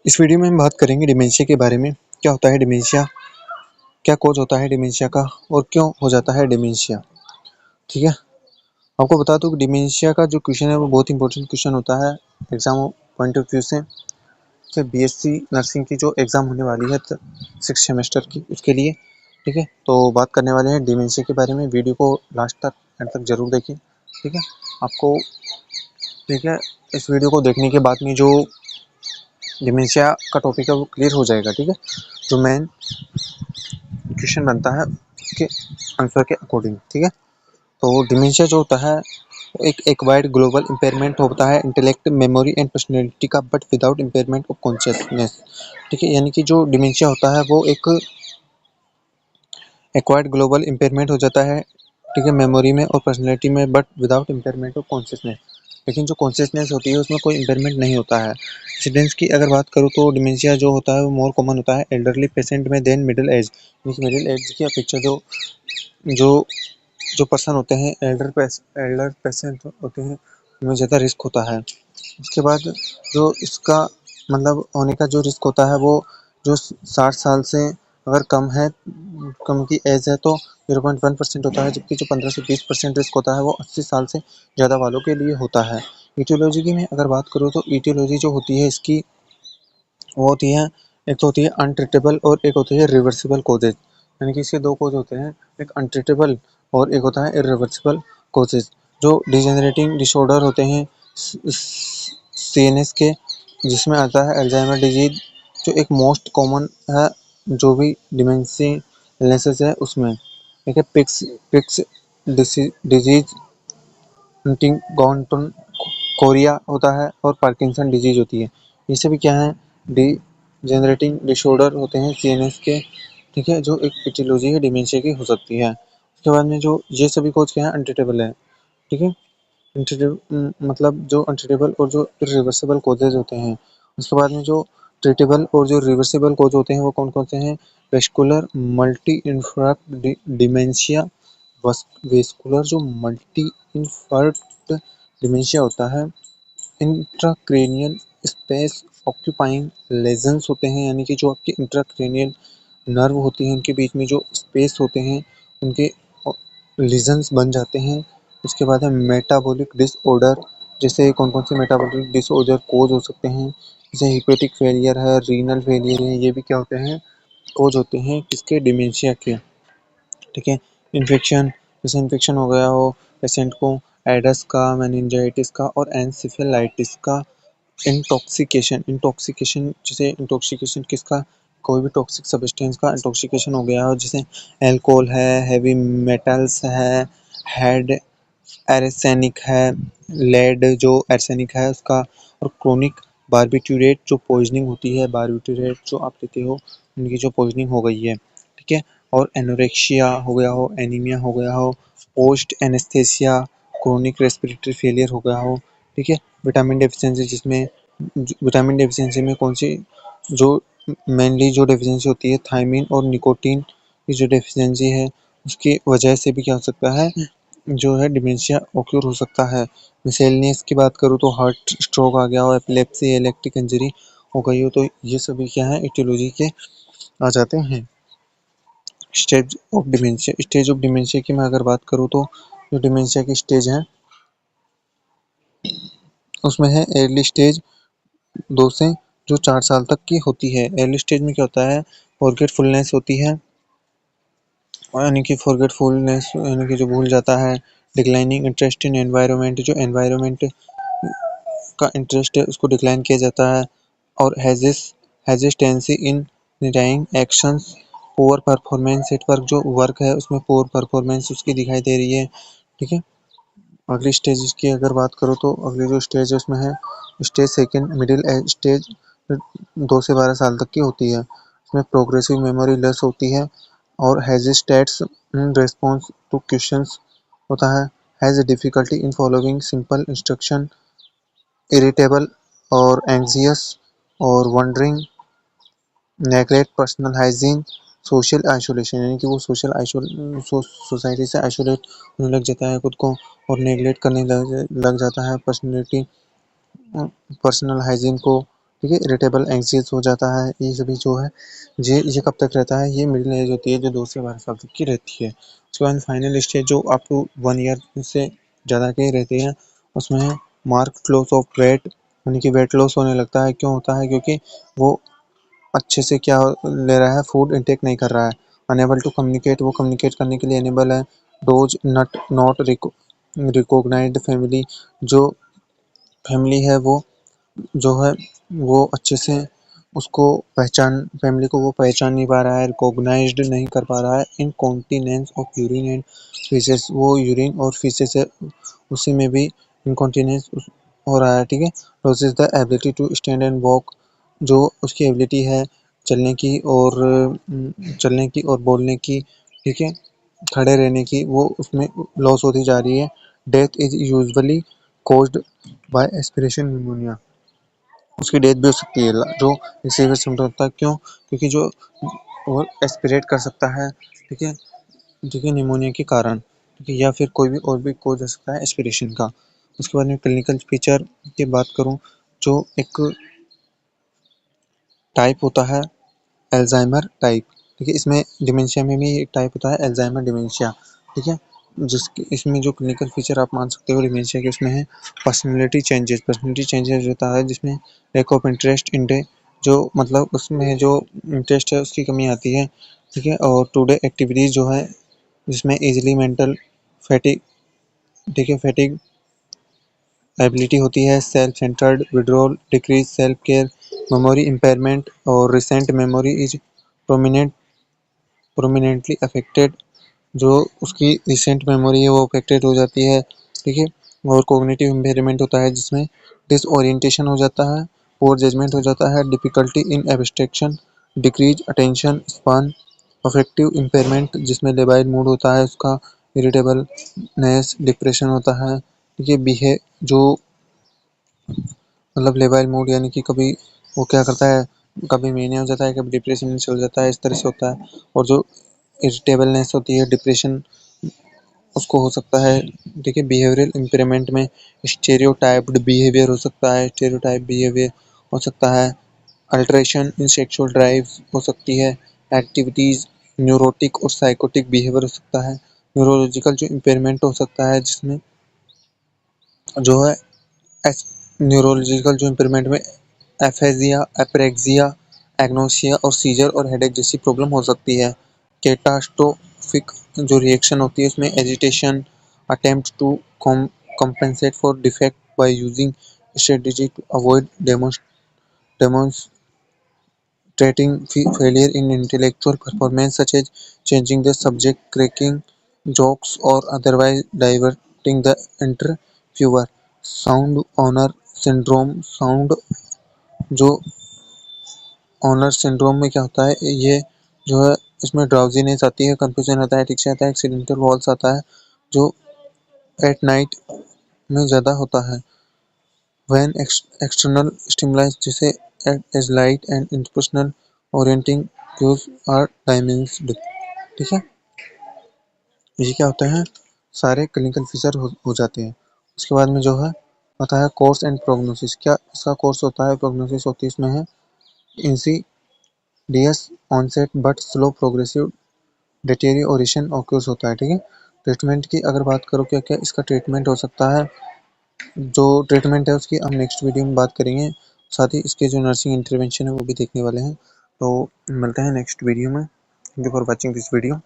इस वीडियो में हम बात करेंगे डिमेंशिया के बारे में। क्या होता है डिमेंशिया, क्या कॉज होता है डिमेंशिया का और क्यों हो जाता है डिमेंशिया। ठीक है, आपको बता दूं कि डिमेंशिया का जो क्वेश्चन है वो बहुत इंपॉर्टेंट क्वेश्चन होता है एग्जाम पॉइंट ऑफ व्यू से बीएससी नर्सिंग की जो एग्ज़ाम होने वाली है 6 सेमेस्टर की, उसके लिए। ठीक है, तो बात करने वाले हैं डिमेंशिया के बारे में। वीडियो को लास्ट तक एंड तक जरूर देखिए। ठीक है, आपको ठीक है इस वीडियो को देखने के बाद में जो डिमेंशिया का टॉपिक है वो क्लियर हो जाएगा। ठीक है, जो मेन क्वेश्चन बनता है उसके आंसर के अकॉर्डिंग। ठीक है, तो डिमेंशिया जो होता है वो एक एक्वायर्ड ग्लोबल इम्पेयरमेंट होता है इंटेलेक्ट, मेमोरी एंड पर्सनैलिटी का, but without impairment of consciousness. ठीक है, यानी कि जो डिमेंशिया होता है वो एक एक्वायर्ड ग्लोबल इम्पेयरमेंट हो जाता है, ठीक है, मेमोरी में और पर्सनैलिटी में, but without impairment of consciousness. लेकिन जो कॉन्शियसनेस होती है उसमें कोई इम्पेयरमेंट नहीं होता है। इंसिडेंस की अगर बात करूँ तो डिमेंशिया जो होता है वो मोर कॉमन होता है एल्डरली पेशेंट में than middle age. Middle age की अपेक्षा जो जो जो पर्सन होते हैं एल्डर पेशेंट होते हैं उनमें ज़्यादा रिस्क होता है। उसके बाद जो इसका मतलब होने का जो रिस्क होता है वो जो 60 साल से अगर कम की एज है तो 0.1% होता है, जबकि जो 15 से 20% रिस्क होता है वो 80 साल से ज़्यादा वालों के लिए होता है। ईटियोलॉजी की मैं अगर बात करूँ तो ईटियोलॉजी जो होती है इसकी वो होती है, एक तो होती है अनट्रीटेबल और एक होती है रिवर्सिबल कोजेज। यानी कि इसके दो कोज होते हैं, एक अनट्रीटेबल और एक होता है इरिवर्सिबल कोजेज। जो डिजेनरेटिंग डिसऑर्डर होते हैं सीएनएस के, जिसमें आता है अल्जाइमर डिजीज, जो एक मोस्ट कॉमन है जो भी डिमेंशिया इलनेसेस है उसमें। ठीक है, Pick's Pick's disease, Huntington chorea होता है और पार्किंसन डिजीज होती है। ये सभी क्या है, डिजेनरेटिंग डिसऑर्डर होते हैं सीएनएस के। ठीक है, जो एक एटियोलॉजी है डिमेंशिया की हो सकती है। उसके बाद में जो ये सभी कोज क्या है अनट्रीटेबल है। ठीक है, मतलब जो अनट्रीटेबल और जो इरिवर्सिबल कोजेज होते हैं। उसके बाद में जो ट्रीटेबल और जो रिवर्सिबल कोज होते हैं वो कौन कौन से हैं, वेस्कुलर मल्टी इन्फ्राक्ट डिमेंशिया, वेस्कुलर जो मल्टी इन्फर्क्ट डिमेंशिया होता है, इंट्राक्रेनियल स्पेस ऑक्यूपाइंग लेजन्स होते हैं, यानी कि जो आपके इंट्राक्रेनियल नर्व होती हैं उनके बीच में जो स्पेस होते हैं उनके लीजन्स बन जाते हैं। उसके बाद है मेटाबॉलिक डिसऑर्डर, जैसे कौन कौन से मेटाबॉलिक डिसऑर्डर कोज हो सकते हैं, जैसे हिपेटिक फेलियर है, रीनल फेलियर है, ये भी क्या होते हैं, कोज होते हैं किसके, डिमेंशिया के। ठीक है, इन्फेक्शन, जैसे इन्फेक्शन हो गया हो पेशेंट को एडस का, मेनिंजाइटिस का और एनसेफेलाइटिस का। इंटॉक्सिकेशन, इंटॉक्सिकेशन जैसे इंटॉक्सिकेशन किसका, कोई भी टॉक्सिक सब्सटेंस का इंटॉक्सिकेशन हो गया हो, जैसे अल्कोहल है, हैवी मेटल्स है, हेड एर्सेनिक है, लेड जो एर्सेनिक है उसका, और क्रोनिक बारबिट्यूरेट जो पॉइजनिंग होती है, बारबिट्यूरेट जो आप लेते हो उनकी जो पॉइजनिंग हो गई है। ठीक है, और एनोरेक्सिया हो गया हो, एनीमिया हो गया हो, post anaesthesia, chronic respiratory failure हो गया हो। ठीक है, विटामिन डेफिशिएंसी, जिसमें विटामिन डेफिशिएंसी में कौन सी जो मेनली जो डेफिशिएंसी होती है थायमिन और निकोटीन की जो डेफिशिएंसी है उसकी वजह से भी क्या हो सकता है, जो है डिमेंशिया ऑक्यूर हो सकता है। मिसेलिनियस की बात करूँ तो हार्ट स्ट्रोक आ गया हो, एपिलेप्सी, इलेक्ट्रिक इंजरी हो गई हो, तो ये सभी क्या है एटियोलॉजी के आ जाते हैं। Stage of dementia, stage of dementia की मैं अगर बात करूँ तो जो डिमेंशिया की स्टेज है उसमें है अर्ली स्टेज 2 से जो 4 साल तक की होती है। अर्ली स्टेज में क्या होता है, फॉरगेटफुलनेस होती है, यानी कि फॉरगेटफुलनेस यानी कि जो भूल जाता है। डिक्लाइनिंग इंटरेस्ट इन एनवायरनमेंट, जो एनवायरनमेंट का इंटरेस्ट है उसको डिक्लाइन किया जाता है। और hesitancy in denying actions, poor performance at work, जो वर्क है उसमें पुअर परफॉर्मेंस उसकी दिखाई दे रही है। ठीक है, अगली स्टेज की अगर बात करो तो अगली जो स्टेज है उसमें है stage second, middle age stage, 2 से 12 साल तक की होती है। इसमें प्रोग्रेसिव मेमोरी लॉस होती है और हेजिस्टेट्स रिस्पॉन्स टू क्वेश्चंस होता है, has difficulty in following simple instruction, irritable और एंग्जियस और wondering, neglect personal hygiene, social isolation, यानी कि वो सोसाइटी से आइसोलेट होने लग जाता है खुद को और नेगलेक्ट करने लग जाता है पर्सनल हाइजीन को। ठीक है। इरिटेबल, एंग्जियस हो जाता है, ये सभी जो है ये कब तक रहता है, ये मिडिल एज होती है जो 2 से 12 साल तक की रहती है। उसके बाद फाइनल स्टेज जो अप टू 1 ईयर से ज़्यादा के रहते हैं, उसमें है मार्क्ड लॉस ऑफ वेट, यानी कि वेट लॉस होने लगता है। क्यों होता है? क्योंकि वो अच्छे से क्या ले रहा है, फूड इनटेक नहीं कर रहा है। अनेबल टू कम्युनिकेट, वो कम्युनिकेट करने के लिए अनेबल है। Does not not recognised family, जो फैमिली है वो जो है वो अच्छे से उसको पहचान फैमिली को वो पहचान नहीं पा रहा है, रिकॉग्नाइज्ड नहीं कर पा रहा है। Incontinence of urine and faeces, वो यूरिन और फीसेस है उसी में भी इनकॉन्टिनेंस हो रहा है। ठीक है। Loses the ability to stand and walk, जो उसकी एबिलिटी है चलने की और बोलने की, ठीक है, खड़े रहने की, वो उसमें लॉस होती जा रही है। Death is usually caused by aspiration pneumonia, उसकी डेथ भी हो सकती है जो सीवियर सिम्टम होता है। क्यों? क्योंकि जो वो एस्पिरेट कर सकता है, ठीक है, ठीक है, निमोनिया के कारण, ठीक है, या फिर कोई भी और भी कॉज हो सकता है एस्पिरेशन का। उसके बाद में क्लिनिकल फीचर की बात करूं, जो एक टाइप होता है अल्जाइमर टाइप, ठीक है, इसमें डिमेंशिया में भी एक टाइप होता है अल्जाइमर डिमेंशिया, ठीक है। जिसके इसमें जो क्लिनिकल फीचर आप मान सकते हो डिमेंशिया के, उसमें है पर्सनैलिटी चेंजेस होता है, जिसमें lack of interest in day, जो मतलब उसमें जो इंटरेस्ट है उसकी कमी आती है, ठीक है। और टुडे एक्टिविटीज जो है जिसमें इजिली मेंटल फैटिग, ठीक है, फैटिग एबिलिटी होती है। Self centred withdrawal, decrease self care, memory impairment और recent memory is prominent prominently affected, जो उसकी रिसेंट मेमोरी है वो अफेक्टेड हो जाती है, ठीक है। और कॉग्निटिव इम्पेयरमेंट होता है जिसमें डिसओरिएंटेशन हो जाता है, पोर जजमेंट हो जाता है, difficulty in abstraction, decrease attention span, affective impairment जिसमें लेबाइल मूड होता है उसका, इरिटेबलनेस, डिप्रेशन होता है, ठीक है। बिहे जो मतलब लेबाइल मूड यानी कि कभी वो क्या करता है, कभी मेनिया हो जाता है, कभी डिप्रेशन में चल जाता है, इस तरह से होता है। और जो इरिटेबलनेस होती है, डिप्रेशन उसको हो सकता है, ठीक है। बिहेवियरल इम्पेयरमेंट में स्टेरियोटाइप्ड बिहेवियर हो सकता है, स्टेरियोटाइप बिहेवियर हो सकता है। अल्टरेशन इन सेक्सुअल ड्राइव हो सकती है। एक्टिविटीज न्यूरोटिक और साइकोटिक बिहेवियर हो सकता है। न्यूरोलॉजिकल जो इम्पेयरमेंट हो सकता है जिसमें जो है न्यूरोलॉजिकल जो इम्पेयरमेंट में एफेजिया, एप्रेक्सिया, एग्नोसिया और सीजर और हेडेक जैसी प्रॉब्लम हो सकती है। कैटास्ट्रोफिक जो रिएक्शन होती है उसमें agitation, attempt to compensate for defect by using strategy to avoid demonstrating failure in intellectual performance, such as changing the subject, cracking jokes, or otherwise diverting the interviewer. Sound honour syndrome, sound जो honour syndrome में क्या होता है, ये जो है इसमें drowsiness आती है, कंफ्यूजन आता है, एडिक्शन आता है, एक्सीडेंटल वॉल्स आता है, जो एट नाइट में ज़्यादा होता है। व्हेन एक्सटर्नल स्टिमुलाई जैसे as light and interpersonal orienting cues are diminished, ठीक है। ये क्या होते हैं, सारे क्लिनिकल फीचर हो जाते हैं। उसके बाद में जो है होता है कोर्स एंड प्रोग्नोसिस। क्या इसका कोर्स होता है, प्रोग्नोसिस होती है, इसमें है insidious onset but slow progressive deterioration occurs होता है, ठीक है। ट्रीटमेंट की अगर बात करो, क्या क्या इसका ट्रीटमेंट हो सकता है, जो ट्रीटमेंट है उसकी हम नेक्स्ट वीडियो में बात करेंगे। साथ ही इसके जो नर्सिंग इंटरवेंशन है वो भी देखने वाले हैं। तो मिलते हैं नेक्स्ट वीडियो में। Thank you for watching this video.